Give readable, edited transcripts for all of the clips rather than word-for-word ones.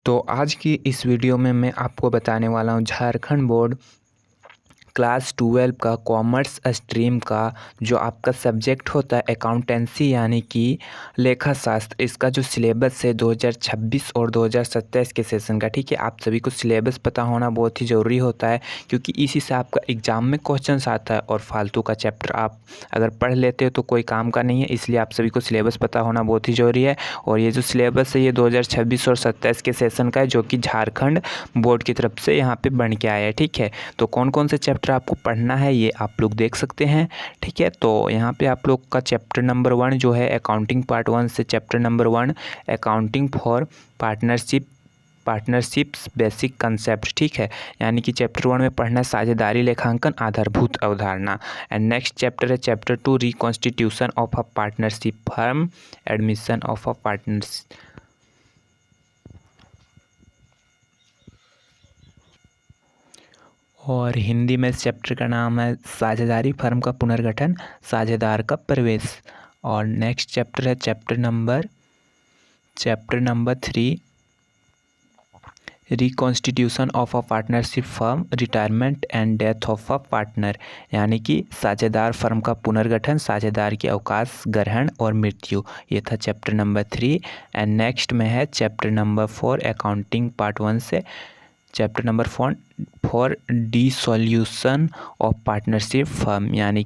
तो आज की इस वीडियो में मैं आपको बताने वाला हूँ झारखंड बोर्ड क्लास 12 का कॉमर्स स्ट्रीम का जो आपका सब्जेक्ट होता है अकाउंटेंसी यानी कि लेखा शास्त्र, इसका जो सिलेबस है 2026 और 2027 के सेशन का। ठीक है, आप सभी को सिलेबस पता होना बहुत ही ज़रूरी होता है क्योंकि इसी से आपका एग्ज़ाम में क्वेश्चंस आता है और फालतू का चैप्टर आप अगर पढ़ लेते हो तो कोई काम का नहीं है। इसलिए आप सभी को सिलेबस पता होना बहुत ही ज़रूरी है। और ये जो सिलेबस है ये 2026 और 27 के सेशन का है जो कि झारखंड बोर्ड की तरफ से यहाँ पे बन के आया है। ठीक है, तो कौन कौन से चैप्टर आपको पढ़ना है ये आप लोग देख सकते हैं। ठीक है, तो यहाँ पे आप लोग का चैप्टर नंबर 1 जो है अकाउंटिंग पार्ट 1 से chapter number 1 accounting for partnerships basic concept. ठीक है, यानी कि चैप्टर 1 में पढ़ना है साझेदारी लेखांकन आधारभूत अवधारणा। एंड नेक्स्ट चैप्टर है chapter 2 reconstitution of a partnership firm admission of a partnership. और हिंदी में इस चैप्टर का नाम है साझेदारी फर्म का पुनर्गठन साझेदार का प्रवेश। और नेक्स्ट चैप्टर है chapter number 3 reconstitution of a partnership firm retirement and death of a partner, यानी कि साझेदार फर्म का पुनर्गठन साझेदार की अवकाश ग्रहण और मृत्यु। ये था चैप्टर नंबर 3। एंड नेक्स्ट में है चैप्टर नंबर 4 अकाउंटिंग पार्ट 1 से chapter number 4 dissolution of partnership firm, यानी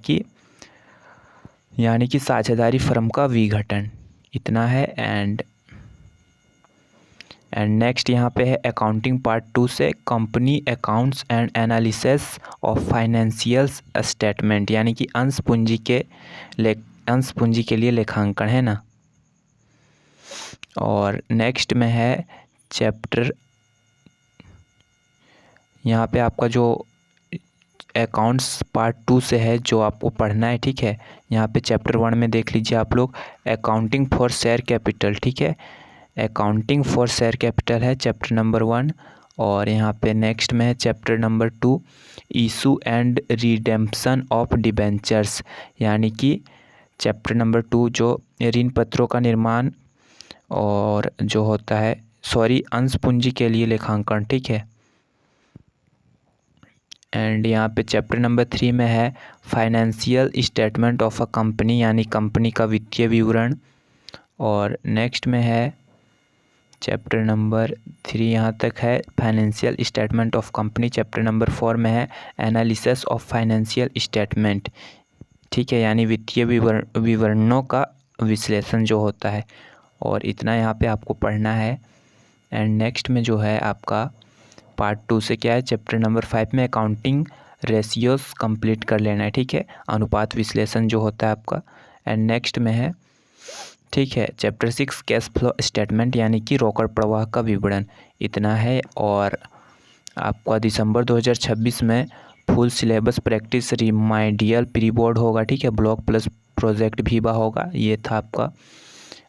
कि साझेदारी फर्म का विघटन। इतना है। एंड नेक्स्ट यहाँ पे है अकाउंटिंग पार्ट 2 से company accounts and analysis of financial statement, यानी कि अंश पूंजी के लिए लेखांकन है ना। और नेक्स्ट में है चैप्टर, यहाँ पे आपका जो अकाउंट्स पार्ट 2 से है जो आपको पढ़ना है। ठीक है, यहाँ पे चैप्टर 1 में देख लीजिए आप लोग अकाउंटिंग फॉर शेयर कैपिटल। ठीक है, अकाउंटिंग फॉर शेयर कैपिटल है चैप्टर नंबर 1। और यहाँ पे नेक्स्ट में है chapter number 2 issue and redemption of debentures, यानी कि चैप्टर नंबर 2 जो ऋण पत्रों का निर्माण और जो होता है अंश पूंजी के लिए लेखांकन। ठीक है। एंड यहाँ पे चैप्टर नंबर 3 में है financial statement of a company, यानी कंपनी का वित्तीय विवरण। और नेक्स्ट में है चैप्टर नंबर 3 यहाँ तक है financial statement of company. Chapter number 4 में है एनालिसिस ऑफ फाइनेंशियल स्टेटमेंट। ठीक है, यानी वित्तीय विवरणों का विश्लेषण जो होता है। और इतना यहाँ पे आपको पढ़ना है। एंड नेक्स्ट में जो है आपका पार्ट 2 से क्या है चैप्टर नंबर 5 में अकाउंटिंग रेशियोज कंप्लीट कर लेना है। ठीक है, अनुपात विश्लेषण जो होता है आपका। एंड नेक्स्ट में है ठीक है चैप्टर 6 कैश फ्लो स्टेटमेंट, यानी कि रोकड़ प्रवाह का विवरण। इतना है। और आपका दिसंबर 2026 में full syllabus practice remedial pre board होगा। ठीक है, ब्लॉक प्लस प्रोजेक्ट भीबा होगा। ये था आपका।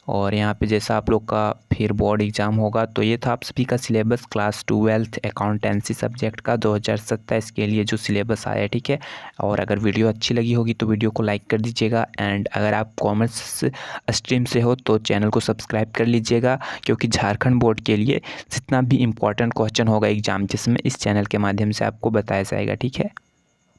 और यहाँ पे जैसा आप लोग का फिर बोर्ड एग्ज़ाम होगा। तो ये था आप सभी का सिलेबस क्लास 12 अकाउंटेंसी सब्जेक्ट का 2027 के लिए जो सिलेबस आया है। ठीक है, और अगर वीडियो अच्छी लगी होगी तो वीडियो को लाइक कर दीजिएगा। एंड अगर आप कॉमर्स स्ट्रीम से हो तो चैनल को सब्सक्राइब कर लीजिएगा, क्योंकि झारखंड बोर्ड के लिए जितना भी इम्पोर्टेंट क्वेश्चन होगा एग्ज़ाम जिसमें इस चैनल के माध्यम से आपको बताया जाएगा। ठीक है।